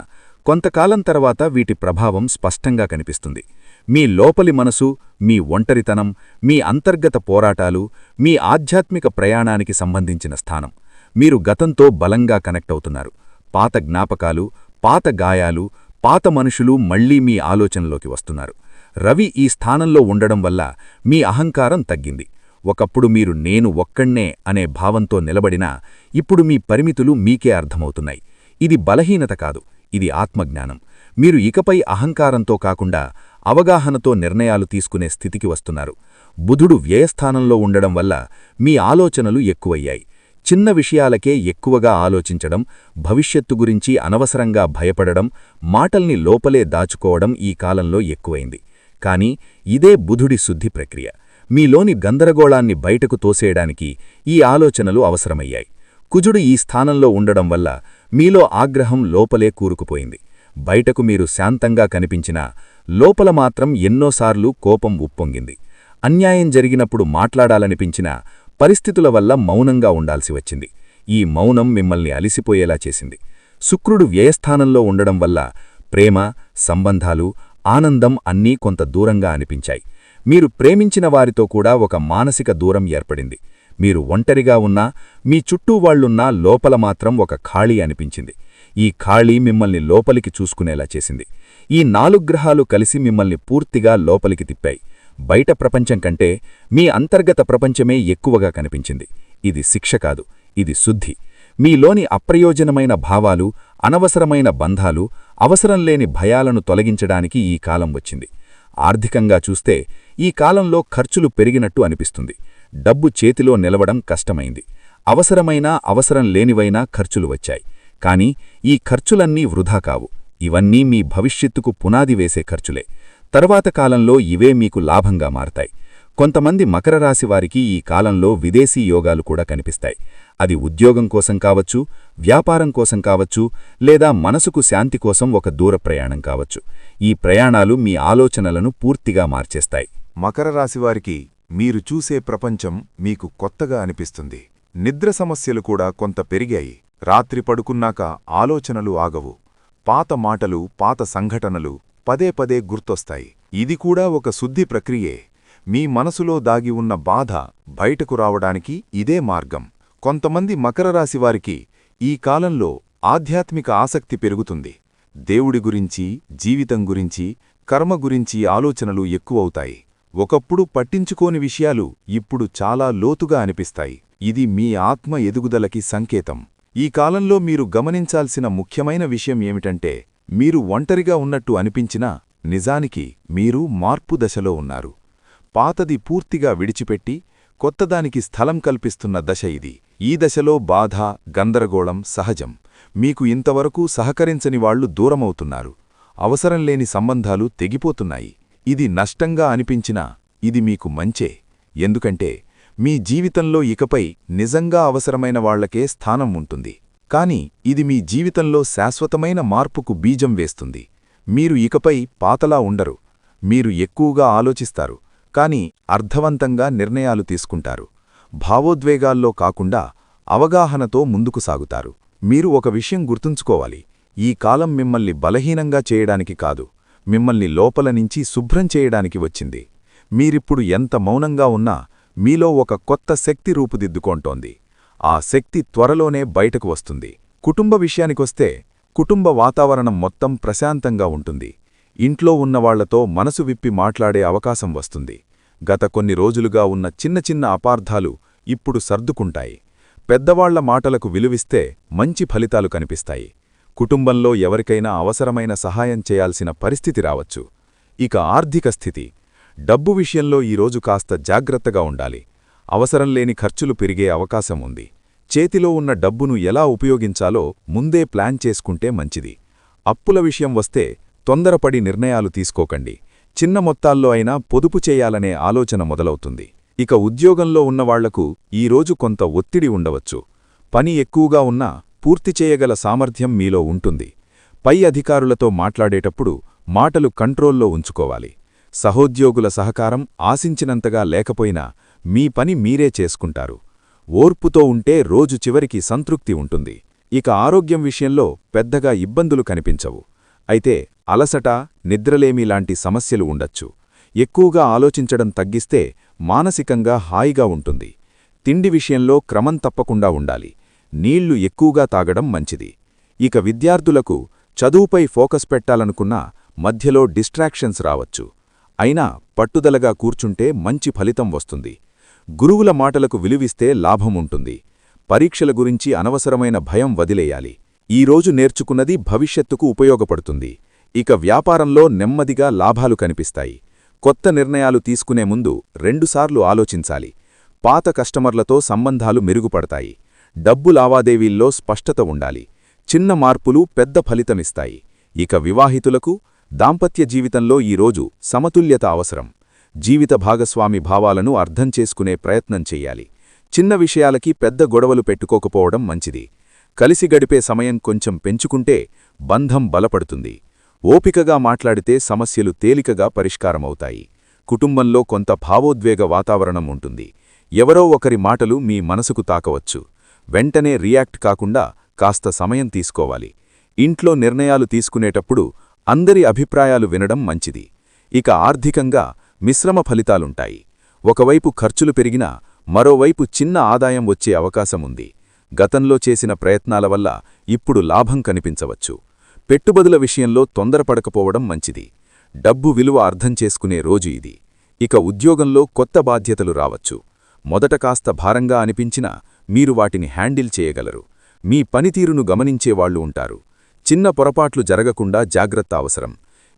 కొంతకాలం తర్వాత వీటి ప్రభావం స్పష్టంగా కనిపిస్తుంది. మీ లోపలి మనసు, మీ ఒంటరితనం, మీ అంతర్గత పోరాటాలు, మీ ఆధ్యాత్మిక ప్రయాణానికి సంబంధించిన స్థానం. మీరు గతంతో బలంగా కనెక్ట్ అవుతున్నారు. పాత జ్ఞాపకాలు, పాత గాయాలు, పాత మనుషులు మళ్లీ మీ ఆలోచనలోకి వస్తున్నారు. రవి ఈ స్థానంలో ఉండడం వల్ల మీ అహంకారం తగ్గింది. ఒకప్పుడు మీరు నేను ఒక్కణ్ణే అనే భావంతో నిలబడినా ఇప్పుడు మీ పరిమితులు మీకే అర్థమవుతున్నాయి. ఇది బలహీనత కాదు, ఇది ఆత్మజ్ఞానం. మీరు ఇకపై అహంకారంతో కాకుండా అవగాహనతో నిర్ణయాలు తీసుకునే స్థితికి వస్తున్నారు. బుధుడు వ్యయస్థానంలో ఉండడం వల్ల మీ ఆలోచనలు ఎక్కువయ్యాయి. చిన్న విషయాలకే ఎక్కువగా ఆలోచించడం, భవిష్యత్తు గురించి అనవసరంగా భయపడడం, మాటల్ని లోపలే దాచుకోవడం ఈ కాలంలో ఎక్కువైంది. కానీ ఇదే బుధుడి శుద్ధి ప్రక్రియ. మీలోని గందరగోళాన్ని బయటకు తోసేయడానికి ఈ ఆలోచనలు అవసరమయ్యాయి. కుజుడు ఈ స్థానంలో ఉండడం వల్ల మీలో ఆగ్రహం లోపలే కూరుకుపోయింది. బయటకు మీరు శాంతంగా కనిపించినా లోపల మాత్రం ఎన్నోసార్లు కోపం ఉప్పొంగింది. అన్యాయం జరిగినప్పుడు మాట్లాడాలనిపించినా పరిస్థితుల వల్ల మౌనంగా ఉండాల్సి వచ్చింది. ఈ మౌనం మిమ్మల్ని అలిసిపోయేలా చేసింది. శుక్రుడు వ్యయస్థానంలో ఉండడం వల్ల ప్రేమ, సంబంధాలు, ఆనందం అన్నీ కొంత దూరంగా అనిపించాయి. మీరు ప్రేమించిన వారితో కూడా ఒక మానసిక దూరం ఏర్పడింది. మీరు ఒంటరిగా ఉన్నా, మీ చుట్టూ వాళ్లున్నా లోపల మాత్రం ఒక ఖాళీ అనిపించింది. ఈ ఖాళీ మిమ్మల్ని లోపలికి చూసుకునేలా చేసింది. ఈ 4 గ్రహాలు కలిసి మిమ్మల్ని పూర్తిగా లోపలికి తిప్పాయి. బయట ప్రపంచం కంటే మీ అంతర్గత ప్రపంచమే ఎక్కువగా కనిపించింది. ఇది శిక్ష కాదు, ఇది శుద్ధి. మీలోని అప్రయోజనమైన భావాలు, అనవసరమైన బంధాలు, అవసరంలేని భయాలను తొలగించడానికి ఈ కాలం వచ్చింది. ఆర్థికంగా చూస్తే ఈ కాలంలో ఖర్చులు పెరిగినట్టు అనిపిస్తుంది. డబ్బు చేతిలో నిలవడం కష్టమైంది. అవసరమైనా అవసరం లేనివైనా ఖర్చులు వచ్చాయి. కానీ ఈ ఖర్చులన్నీ వృధా కావు. ఇవన్నీ మీ భవిష్యత్తుకు పునాది వేసే ఖర్చులే. తర్వాత కాలంలో ఇవే మీకు లాభంగా మారతాయి. కొంతమంది మకర రాశివారికి ఈ కాలంలో విదేశీ యోగాలు కూడా కనిపిస్తాయి. అది ఉద్యోగం కోసం కావచ్చు, వ్యాపారం కోసం కావచ్చు, లేదా మనసుకు శాంతి కోసం ఒక దూర ప్రయాణం కావచ్చు. ఈ ప్రయాణాలు మీ ఆలోచనలను పూర్తిగా మార్చేస్తాయి.
మకర రాశివారికి మీరు చూసే ప్రపంచం మీకు కొత్తగా అనిపిస్తుంది. నిద్ర సమస్యలు కూడా కొంత పెరిగాయి. రాత్రి పడుకున్నాక ఆలోచనలు ఆగవు. పాత మాటలు, పాత సంఘటనలు పదే పదే గుర్తొస్తాయి. ఇది కూడా ఒక శుద్ధి ప్రక్రియే. మీ మనసులో దాగి ఉన్న బాధ బయటకు రావడానికి ఇదే మార్గం. కొంతమంది మకర రాశివారికి ఈ కాలంలో ఆధ్యాత్మిక ఆసక్తి పెరుగుతుంది. దేవుడి గురించి, జీవితం గురించి, కర్మ గురించి ఆలోచనలు ఎక్కువవుతాయి. ఒకప్పుడు పట్టించుకోని విషయాలు ఇప్పుడు చాలా లోతుగా అనిపిస్తాయి. ఇది మీ ఆత్మ ఎదుగుదలకి సంకేతం. ఈ కాలంలో మీరు గమనించాల్సిన ముఖ్యమైన విషయం ఏమిటంటే, మీరు ఒంటరిగా ఉన్నట్టు అనిపించినా నిజానికి మీరు మార్పు దశలో ఉన్నారు. పాతది పూర్తిగా విడిచిపెట్టి కొత్తదానికి స్థలం కల్పిస్తున్న దశ ఇది. ఈ దశలో బాధ, గందరగోళం సహజం. మీకు ఇంతవరకు సహకరించని వాళ్లు దూరమవుతున్నారు. అవసరంలేని సంబంధాలు తెగిపోతున్నాయి. ఇది నష్టంగా అనిపించినా ఇది మీకు మంచే. ఎందుకంటే మీ జీవితంలో ఇకపై నిజంగా అవసరమైన వాళ్లకే స్థానం ఉంటుంది. కాని ఇది మీ జీవితంలో శాశ్వతమైన మార్పుకు బీజం వేస్తుంది. మీరు ఇకపై పాతలా ఉండరు. మీరు ఎక్కువగా ఆలోచిస్తారు, కాని అర్థవంతంగా నిర్ణయాలు తీసుకుంటారు. భావోద్వేగాల్లో కాకుండా అవగాహనతో ముందుకు సాగుతారు. మీరు ఒక విషయం గుర్తుంచుకోవాలి. ఈ కాలం మిమ్మల్ని బలహీనంగా చేయడానికి కాదు, మిమ్మల్ని లోపల నుంచి శుభ్రం చేయడానికి వచ్చింది. మీరిప్పుడు ఎంత మౌనంగా ఉన్నా మీలో ఒక కొత్త శక్తి రూపుదిద్దుకొంటోంది. ఆ శక్తి త్వరలోనే బయటకు వస్తుంది. కుటుంబ విషయానికొస్తే కుటుంబ వాతావరణం మొత్తం ప్రశాంతంగా ఉంటుంది. ఇంట్లో ఉన్నవాళ్లతో మనసు విప్పి మాట్లాడే అవకాశం వస్తుంది. గత కొన్ని రోజులుగా ఉన్న చిన్న చిన్న అపార్థాలు ఇప్పుడు సర్దుకుంటాయి. పెద్దవాళ్ల మాటలకు విలువిస్తే మంచి ఫలితాలు కనిపిస్తాయి. కుటుంబంలో ఎవరికైనా అవసరమైన సహాయం చేయాల్సిన పరిస్థితి రావచ్చు. ఇక ఆర్థిక స్థితి, డబ్బు విషయంలో ఈరోజు కాస్త జాగ్రత్తగా ఉండాలి. అవసరంలేని ఖర్చులు పెరిగే అవకాశం ఉంది. చేతిలో ఉన్న డబ్బును ఎలా ఉపయోగించాలో ముందే ప్లాన్ చేసుకుంటే మంచిది. అప్పుల విషయం వస్తే తొందరపడి నిర్ణయాలు తీసుకోకండి. చిన్న మొత్తాల్లో అయినా పొదుపు చేయాలనే ఆలోచన మొదలవుతుంది. ఇక ఉద్యోగంలో ఉన్నవాళ్లకు ఈరోజు కొంత ఒత్తిడి ఉండవచ్చు. పని ఎక్కువగా ఉన్నా పూర్తి చేయగల సామర్థ్యం మీలో ఉంటుంది. పై అధికారులతో మాట్లాడేటప్పుడు మాటలు కంట్రోల్లో ఉంచుకోవాలి. సహోద్యోగుల సహకారం ఆశించినంతగా లేకపోయినా మీ పని మీరే చేసుకుంటారు. ఓర్పుతో ఉంటే రోజు చివరికి సంతృప్తి ఉంటుంది. ఇక ఆరోగ్యం విషయంలో పెద్దగా ఇబ్బందులు కనిపించవు. అయితే అలసట, నిద్రలేమిలాంటి సమస్యలు ఉండొచ్చు. ఎక్కువగా ఆలోచించడం తగ్గిస్తే మానసికంగా హాయిగా ఉంటుంది. తిండి విషయంలో క్రమం తప్పకుండా ఉండాలి. నీళ్లు ఎక్కువగా తాగడం మంచిది. ఇక విద్యార్థులకు చదువుపై ఫోకస్ పెట్టాలనుకున్నా మధ్యలో డిస్ట్రాక్షన్స్ రావచ్చు. అయినా పట్టుదలగా కూర్చుంటే మంచి ఫలితం వస్తుంది. గురువుల మాటలకు విలువిస్తే లాభముంటుంది. పరీక్షల గురించి అనవసరమైన భయం వదిలేయాలి. ఈరోజు నేర్చుకున్నది భవిష్యత్తుకు ఉపయోగపడుతుంది. ఇక వ్యాపారంలో నెమ్మదిగా లాభాలు కనిపిస్తాయి. కొత్త నిర్ణయాలు తీసుకునే ముందు రెండుసార్లు ఆలోచించాలి. పాత కస్టమర్లతో సంబంధాలు మెరుగుపడతాయి. డబ్బు లావాదేవీల్లో స్పష్టత ఉండాలి. చిన్న మార్పులు పెద్ద ఫలితమిస్తాయి. ఇక వివాహితులకు దాంపత్య జీవితంలో ఈరోజు సమతుల్యత అవసరం. జీవిత భాగస్వామి భావాలను అర్థం చేసుకునే ప్రయత్నం చెయ్యాలి. చిన్న విషయాలకి పెద్ద గొడవలు పెట్టుకోకపోవడం మంచిది. కలిసి గడిపే సమయం కొంచెం పెంచుకుంటే బంధం బలపడుతుంది. ఓపికగా మాట్లాడితే సమస్యలు తేలికగా పరిష్కారమవుతాయి. కుటుంబంలో కొంత భావోద్వేగ వాతావరణం ఉంటుంది. ఎవరో ఒకరి మాటలు మీ మనసుకు తాకవచ్చు. వెంటనే రియాక్ట్ కాకుండా కాస్త సమయం తీసుకోవాలి. ఇంట్లో నిర్ణయాలు తీసుకునేటప్పుడు అందరి అభిప్రాయాలు వినడం మంచిది. ఇక ఆర్థికంగా మిశ్రమ ఫలితాలుంటాయి. ఒకవైపు ఖర్చులు పెరిగినా మరోవైపు చిన్న ఆదాయం వచ్చే అవకాశముంది. గతంలో చేసిన ప్రయత్నాల వల్ల ఇప్పుడు లాభం కనిపించవచ్చు. పెట్టుబడుల విషయంలో తొందరపడకపోవడం మంచిది. డబ్బు విలువ అర్థం చేసుకునే రోజు ఇది. ఇక ఉద్యోగంలో కొత్త బాధ్యతలు రావచ్చు. మొదట కాస్త భారంగా అనిపించినా మీరు వాటిని హ్యాండిల్ చేయగలరు. మీ పనితీరును గమనించేవాళ్లు ఉంటారు. చిన్న పొరపాట్లు జరగకుండా జాగ్రత్త అవసరం.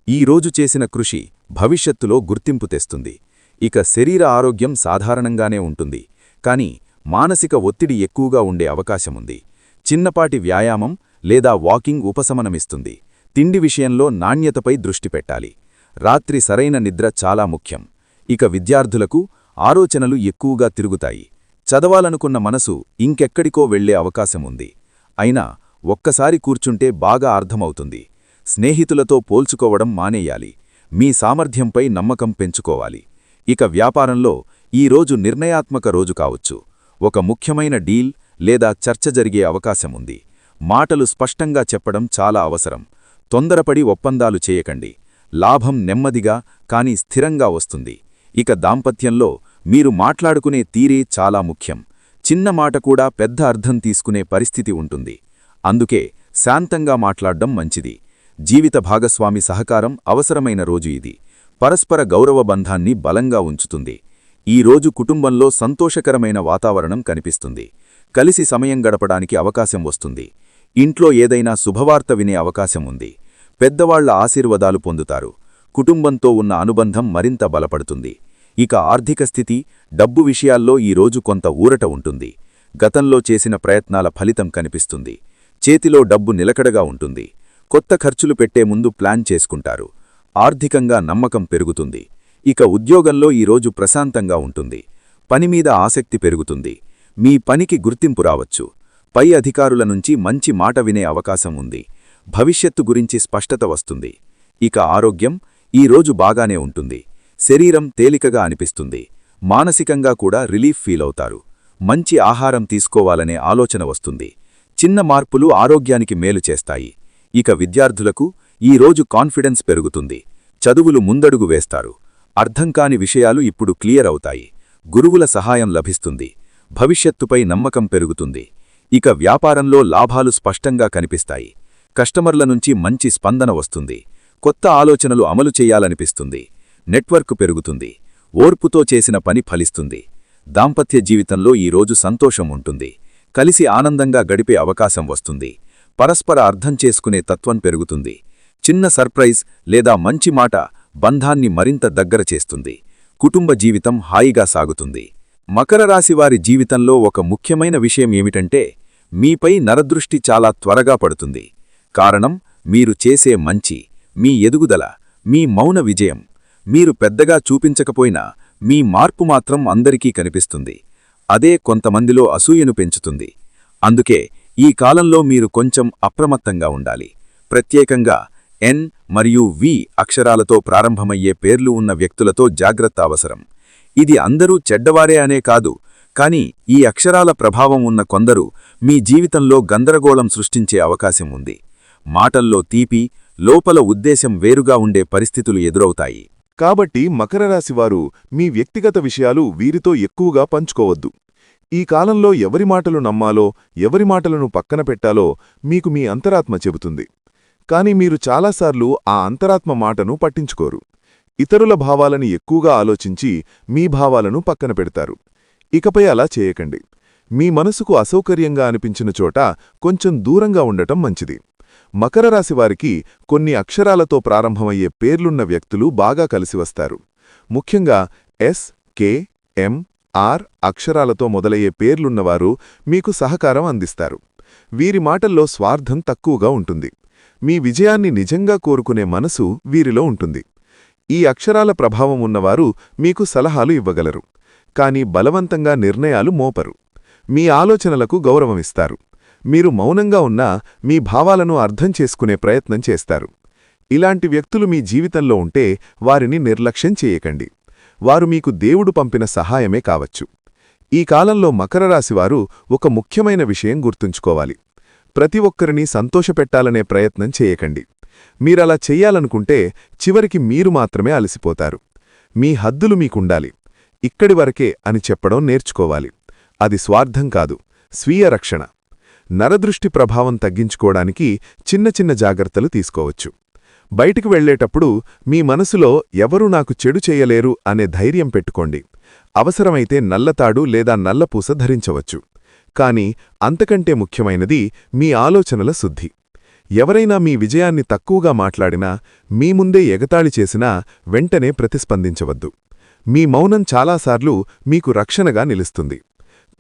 ఈ రోజు చేసిన కృషి భవిష్యత్తులో గుర్తింపు తెస్తుంది. ఇక శరీర ఆరోగ్యం సాధారణంగానే ఉంటుంది. కాని మానసిక ఒత్తిడి ఎక్కువగా ఉండే అవకాశముంది. చిన్నపాటి వ్యాయామం లేదా వాకింగ్ ఉపశమనమిస్తుంది. తిండి విషయంలో నాణ్యతపై దృష్టి పెట్టాలి. రాత్రి సరైన నిద్ర చాలా ముఖ్యం. ఇక విద్యార్థులకు ఆలోచనలు ఎక్కువగా తిరుగుతాయి. చదవాలనుకున్న మనసు ఇంకెక్కడికో వెళ్లే అవకాశముంది. అయినా ఒక్కసారి కూర్చుంటే బాగా అర్థమవుతుంది. స్నేహితులతో పోల్చుకోవడం మానేయాలి. మీ సామర్థ్యంపై నమ్మకం పెంచుకోవాలి. ఇక వ్యాపారంలో ఈరోజు నిర్ణయాత్మక రోజు కావచ్చు. ఒక ముఖ్యమైన డీల్ లేదా చర్చ జరిగే అవకాశముంది. మాటలు స్పష్టంగా చెప్పడం చాలా అవసరం. తొందరపడి ఒప్పందాలు చేయకండి.
లాభం నెమ్మదిగా కాని స్థిరంగా వస్తుంది. ఇక దాంపత్యంలో మీరు మాట్లాడుకునే తీరే చాలా ముఖ్యం. చిన్న మాట కూడా పెద్ద అర్థం తీసుకునే పరిస్థితి ఉంటుంది. అందుకే శాంతంగా మాట్లాడ్డం మంచిది. జీవిత భాగస్వామి సహకారం అవసరమైన రోజు ఇది. పరస్పర గౌరవ బంధాన్ని బలంగా ఉంచుతుంది. ఈ రోజు కుటుంబంలో సంతోషకరమైన వాతావరణం కనిపిస్తుంది. కలిసి సమయం గడపడానికి అవకాశం వస్తుంది. ఇంట్లో ఏదైనా శుభవార్త వినే అవకాశం ఉంది. పెద్దవాళ్ల ఆశీర్వాదాలు పొందుతారు. కుటుంబంతో ఉన్న అనుబంధం మరింత బలపడుతుంది. ఇక ఆర్థిక స్థితి, డబ్బు విషయాల్లో ఈ రోజు కొంత ఊరట ఉంటుంది. గతంలో చేసిన ప్రయత్నాల ఫలితం కనిపిస్తుంది. చేతిలో డబ్బు నిలకడగా ఉంటుంది. కొత్త ఖర్చులు పెట్టే ముందు ప్లాన్ చేసుకుంటారు. ఆర్థికంగా నమ్మకం పెరుగుతుంది. ఇక ఉద్యోగంలో ఈరోజు ప్రశాంతంగా ఉంటుంది. పనిమీద ఆసక్తి పెరుగుతుంది. మీ పనికి గుర్తింపు రావచ్చు. పై అధికారుల నుంచి మంచి మాట వినే అవకాశం ఉంది. భవిష్యత్తు గురించి స్పష్టత వస్తుంది. ఇక ఆరోగ్యం ఈరోజు బాగానే ఉంటుంది. శరీరం తేలికగా అనిపిస్తుంది. మానసికంగా కూడా రిలీఫ్ ఫీలవుతారు. మంచి ఆహారం తీసుకోవాలనే ఆలోచన వస్తుంది. చిన్న మార్పులు ఆరోగ్యానికి మేలు చేస్తాయి. ఇక విద్యార్థులకు ఈరోజు కాన్ఫిడెన్స్ పెరుగుతుంది. చదువులు ముందడుగు వేస్తారు. అర్థంకాని విషయాలు ఇప్పుడు క్లియర్ అవుతాయి. గురువుల సహాయం లభిస్తుంది. భవిష్యత్తుపై నమ్మకం పెరుగుతుంది. ఇక వ్యాపారంలో లాభాలు స్పష్టంగా కనిపిస్తాయి. కస్టమర్ల నుంచి మంచి స్పందన వస్తుంది. కొత్త ఆలోచనలు అమలు చేయాలనిపిస్తుంది. నెట్వర్క్ పెరుగుతుంది. ఓర్పుతో చేసిన పని ఫలిస్తుంది. దాంపత్య జీవితంలో ఈరోజు సంతోషం ఉంటుంది. కలిసి ఆనందంగా గడిపే అవకాశం వస్తుంది. పరస్పర అర్థం చేసుకునే తత్వం పెరుగుతుంది. చిన్న సర్ప్రైజ్ లేదా మంచి మాట బంధాన్ని మరింత దగ్గర చేస్తుంది. కుటుంబ జీవితం హాయిగా సాగుతుంది. మకర రాశివారి జీవితంలో ఒక ముఖ్యమైన విషయం ఏమిటంటే, మీపై నరదృష్టి చాలా త్వరగా పడుతుంది. కారణం మీరు చేసే మంచి, మీ ఎదుగుదల, మీ మౌన విజయం. మీరు పెద్దగా చూపించకపోయినా మీ మార్పు మాత్రం అందరికీ కనిపిస్తుంది. అదే కొంతమందిలో అసూయను పెంచుతుంది. అందుకే ఈ కాలంలో మీరు కొంచెం అప్రమత్తంగా ఉండాలి. ప్రత్యేకంగా ఎన్ మరియు వి అక్షరాలతో ప్రారంభమయ్యే పేర్లు ఉన్న వ్యక్తులతో జాగ్రత్త అవసరం. ఇది అందరూ చెడ్డవారే అనే కాదు, కానీ ఈ అక్షరాల ప్రభావం ఉన్న కొందరు మీ జీవితంలో గందరగోళం సృష్టించే అవకాశం ఉంది. మాటల్లో తీపి, లోపల ఉద్దేశం వేరుగా ఉండే పరిస్థితులు ఎదురవుతాయి.
కాబట్టి మకర రాశివారు మీ వ్యక్తిగత విషయాలు వీరితో ఎక్కువగా పంచుకోవద్దు. ఈ కాలంలో ఎవరి మాటలు నమ్మాలో, ఎవరి మాటలను పక్కన పెట్టాలో మీకు మీ అంతరాత్మ చెబుతుంది. కాని మీరు చాలాసార్లు ఆ అంతరాత్మ మాటను పట్టించుకోరు. ఇతరుల భావాలని ఎక్కువగా ఆలోచించి మీ భావాలను పక్కన పెడతారు. ఇకపై అలా చేయకండి. మీ మనసుకు అసౌకర్యంగా అనిపించిన చోట కొంచెం దూరంగా ఉండటం మంచిది. మకర రాశివారికి కొన్ని అక్షరాలతో ప్రారంభమయ్యే పేర్లున్న వ్యక్తులు బాగా కలిసివస్తారు. ముఖ్యంగా ఎస్, కే, ఎం, ఆర్ అక్షరాలతో మొదలయ్యే పేర్లున్నవారు మీకు సహకారం అందిస్తారు. వీరి మాటల్లో స్వార్థం తక్కువగా ఉంటుంది. మీ విజయాన్ని నిజంగా కోరుకునే మనసు వీరిలో ఉంటుంది. ఈ అక్షరాల ప్రభావం ఉన్నవారు మీకు సలహాలు ఇవ్వగలరు, కాని బలవంతంగా నిర్ణయాలు మోపరు. మీ ఆలోచనలకు గౌరవమిస్తారు. మీరు మౌనంగా ఉన్నా మీ భావాలను అర్థం చేసుకునే ప్రయత్నం చేస్తారు. ఇలాంటి వ్యక్తులు మీ జీవితంలో ఉంటే వారిని నిర్లక్ష్యం చేయకండి. వారు మీకు దేవుడు పంపిన సహాయమే కావచ్చు. ఈ కాలంలో మకర రాశివారు ఒక ముఖ్యమైన విషయం గుర్తుంచుకోవాలి. ప్రతి ఒక్కరినీ సంతోషపెట్టాలనే ప్రయత్నం చేయకండి. మీరలా చెయ్యాలనుకుంటే చివరికి మీరు మాత్రమే అలసిపోతారు. మీ హద్దులు మీకుండాలి. ఇక్కడి వరకే అని చెప్పడం నేర్చుకోవాలి. అది స్వార్థం కాదు, స్వీయ రక్షణ. నరదృష్టి ప్రభావం తగ్గించుకోవడానికి చిన్న చిన్న జాగ్రత్తలు తీసుకోవచ్చు. బయటికి వెళ్లేటప్పుడు మీ మనసులో ఎవరూ నాకు చెడు చేయలేరు అనే ధైర్యం పెట్టుకోండి. అవసరమైతే నల్లతాడు లేదా నల్లపూస ధరించవచ్చు. కాని అంతకంటే ముఖ్యమైనది మీ ఆలోచనల శుద్ధి. ఎవరైనా మీ విజయాన్ని తక్కువగా మాట్లాడినా, మీ ముందే ఎగతాళి చేసినా వెంటనే ప్రతిస్పందించవద్దు. మీ మౌనం చాలాసార్లు మీకు రక్షణగా నిలుస్తుంది.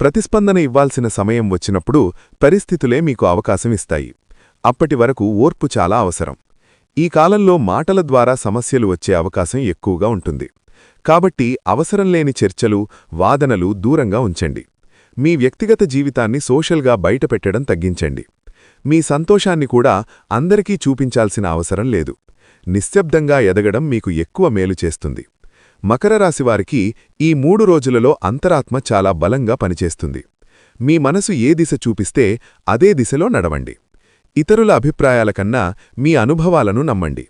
ప్రతిస్పందన ఇవ్వాల్సిన సమయం వచ్చినప్పుడు పరిస్థితులే మీకు అవకాశమిస్తాయి. అప్పటి వరకు ఓర్పు చాలా అవసరం. ఈ కాలంలో మాటల ద్వారా సమస్యలు వచ్చే అవకాశం ఎక్కువగా ఉంటుంది. కాబట్టి అవసరంలేని చర్చలు, వాదనలు దూరంగా ఉంచండి. మీ వ్యక్తిగత జీవితాన్ని సోషల్గా బయటపెట్టడం తగ్గించండి. మీ సంతోషాన్ని కూడా అందరికీ చూపించాల్సిన అవసరం లేదు. నిశ్శబ్దంగా ఎదగడం మీకు ఎక్కువ మేలు చేస్తుంది. మకర రాశివారికి ఈ 3 రోజులలో అంతరాత్మ చాలా బలంగా పనిచేస్తుంది. మీ మనసు ఏ దిశ చూపిస్తే అదే దిశలో నడవండి. ఇతరుల అభిప్రాయాల కన్నా మీ అనుభవాలను నమ్మండి.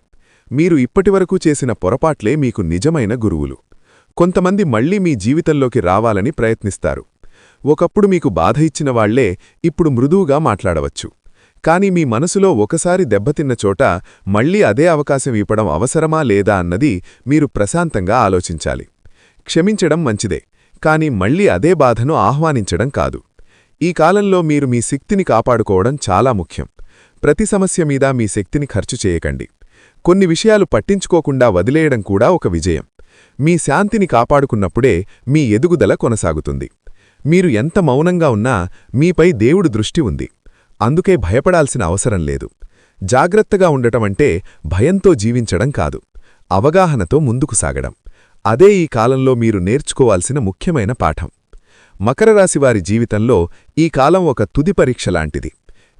మీరు ఇప్పటివరకు చేసిన పొరపాట్లే మీకు నిజమైన గురువులు. కొంతమంది మళ్లీ మీ జీవితంలోకి రావాలని ప్రయత్నిస్తారు. ఒకప్పుడు మీకు బాధ ఇచ్చిన వాళ్లే ఇప్పుడు మృదువుగా మాట్లాడవచ్చు. కాని మీ మనసులో ఒకసారి దెబ్బతిన్న చోట మళ్లీ అదే అవకాశం ఇవ్వడం అవసరమా లేదా అన్నది మీరు ప్రశాంతంగా ఆలోచించాలి. క్షమించడం మంచిదే, కాని మళ్లీ అదే బాధను ఆహ్వానించడం కాదు. ఈ కాలంలో మీరు మీ శక్తిని కాపాడుకోవడం చాలా ముఖ్యం. ప్రతి సమస్య మీద మీ శక్తిని ఖర్చు చేయకండి. కొన్ని విషయాలు పట్టించుకోకుండా వదిలేయడం కూడా ఒక విజయం. మీ శాంతిని కాపాడుకున్నప్పుడే మీ ఎదుగుదల కొనసాగుతుంది. మీరు ఎంత మౌనంగా ఉన్నా మీపై దేవుడు దృష్టి ఉంది. అందుకే భయపడాల్సిన అవసరం లేదు. జాగ్రత్తగా ఉండటమంటే భయంతో జీవించడం కాదు, అవగాహనతో ముందుకు సాగడం. అదే ఈ కాలంలో మీరు నేర్చుకోవాల్సిన ముఖ్యమైన పాఠం. మకరరాశివారి జీవితంలో ఈ కాలం ఒక తుది పరీక్ష లాంటిది.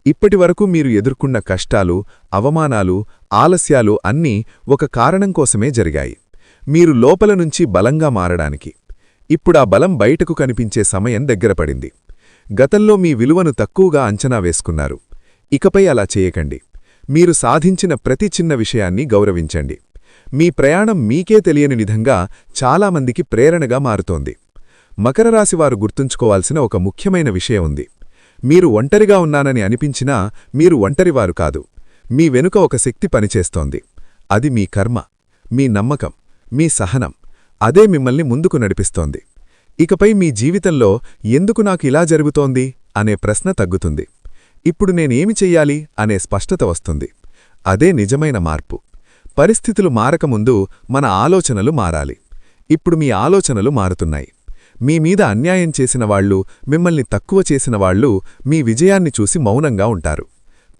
ఇప్పటివరకు మీరు ఎదుర్కొన్న కష్టాలు, అవమానాలు, ఆలస్యాలు అన్నీ ఒక కారణం కోసమే జరిగాయి. మీరు లోపల నుంచి బలంగా మారడానికి. ఇప్పుడా బలం బయటకు కనిపించే సమయం దగ్గరపడింది. గతంలో మీ విలువను తక్కువగా అంచనా వేసుకున్నారు. ఇకపై అలా చేయకండి. మీరు సాధించిన ప్రతి చిన్న విషయాన్ని గౌరవించండి. మీ ప్రయాణం మీకే తెలియని విధంగా చాలామందికి ప్రేరణగా మారుతోంది. మకరరాశివారు గుర్తుంచుకోవాల్సిన ఒక ముఖ్యమైన విషయం ఉంది. మీరు ఒంటరిగా ఉన్నానని అనిపించినా మీరు ఒంటరివారు కాదు. మీ వెనుక ఒక శక్తి పనిచేస్తోంది. అది మీ కర్మ, మీ నమ్మకం, మీ సహనం. అదే మిమ్మల్ని ముందుకు నడిపిస్తోంది. ఇకపై మీ జీవితంలో ఎందుకు నాకు ఇలా జరుగుతోంది అనే ప్రశ్న తగ్గుతుంది. ఇప్పుడు నేనేమి చెయ్యాలి అనే స్పష్టత వస్తుంది. అదే నిజమైన మార్పు. పరిస్థితులు మారకముందు మన ఆలోచనలు మారాలి. ఇప్పుడు మీ ఆలోచనలు మారుతున్నాయి. మీ మీద అన్యాయం చేసినవాళ్లు, మిమ్మల్ని తక్కువ చేసినవాళ్లు మీ విజయాన్ని చూసి మౌనంగా ఉంటారు.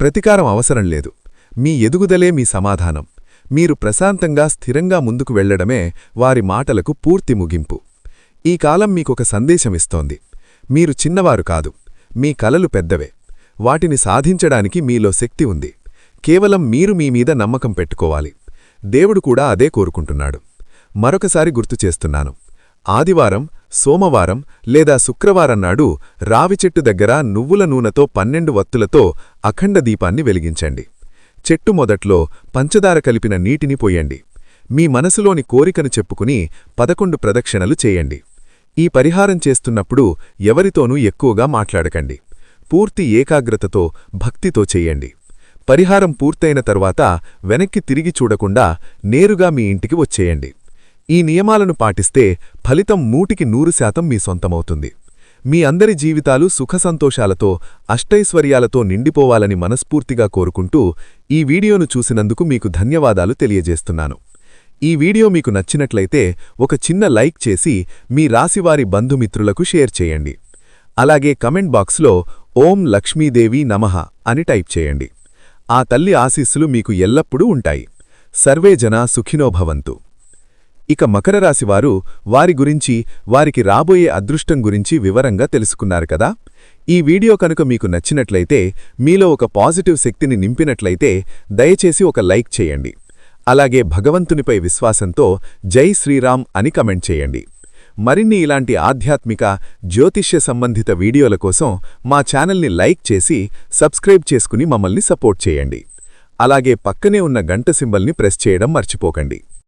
ప్రతీకారం అవసరం లేదు. మీ ఎదుగుదలే మీ సమాధానం. మీరు ప్రశాంతంగా స్థిరంగా ముందుకు వెళ్లడమే వారి మాటలకు పూర్తి ముగింపు. ఈ కాలం మీకొక సందేశమిస్తోంది. మీరు చిన్నవారు కాదు, మీ కలలు పెద్దవే. వాటిని సాధించడానికి మీలో శక్తి ఉంది. కేవలం మీరు మీ మీద నమ్మకం పెట్టుకోవాలి. దేవుడు కూడా అదే కోరుకుంటున్నాడు. మరొకసారి గుర్తుచేస్తున్నాను. ఆదివారం, సోమవారం లేదా శుక్రవారం నాడు రావిచెట్టు దగ్గర నువ్వుల నూనెతో 12 వత్తులతో అఖండ దీపాన్ని వెలిగించండి. చెట్టు మొదట్లో పంచదార కలిపిన నీటిని పోయండి. మీ మనసులోని కోరికను చెప్పుకుని 11 ప్రదక్షిణలు చేయండి. ఈ పరిహారం చేస్తున్నప్పుడు ఎవరితోనూ ఎక్కువగా మాట్లాడకండి. పూర్తి ఏకాగ్రతతో, భక్తితో చెయ్యండి. పరిహారం పూర్తయిన తరువాత వెనక్కి తిరిగి చూడకుండా నేరుగా మీ ఇంటికి వచ్చేయండి. ఈ నియమాలను పాటిస్తే ఫలితం 100% మీ సొంతమవుతుంది. మీ అందరి జీవితాలు సుఖసంతోషాలతో, అష్టైశ్వర్యాలతో నిండిపోవాలని మనస్ఫూర్తిగా కోరుకుంటూ ఈ వీడియోను చూసినందుకు మీకు ధన్యవాదాలు తెలియజేస్తున్నాను. ఈ వీడియో మీకు నచ్చినట్లయితే ఒక చిన్న లైక్ చేసి మీ రాశివారి బంధుమిత్రులకు షేర్ చేయండి. అలాగే కమెంట్ బాక్స్లో ఓం లక్ష్మీదేవి నమః అని టైప్ చేయండి. ఆ తల్లి ఆశీస్సులు మీకు ఎల్లప్పుడూ ఉంటాయి. సర్వే జనా సుఖినో భవంతు. ఇక మకరరాశివారు వారి గురించి, వారికి రాబోయే అదృష్టం గురించి వివరంగా తెలుసుకున్నారు కదా. ఈ వీడియో కనుక మీకు నచ్చినట్లయితే, మీలో ఒక పాజిటివ్ శక్తిని నింపినట్లయితే దయచేసి ఒక లైక్ చేయండి. అలాగే భగవంతునిపై విశ్వాసంతో జై శ్రీరామ్ అని కమెంట్ చేయండి. మరిన్ని ఇలాంటి ఆధ్యాత్మిక, జ్యోతిష్య సంబంధిత వీడియోల కోసం మా ఛానల్ని లైక్ చేసి సబ్స్క్రైబ్ చేసుకుని మమ్మల్ని సపోర్ట్ చేయండి. అలాగే పక్కనే ఉన్న గంట సింబల్ని ప్రెస్ చేయడం మర్చిపోకండి.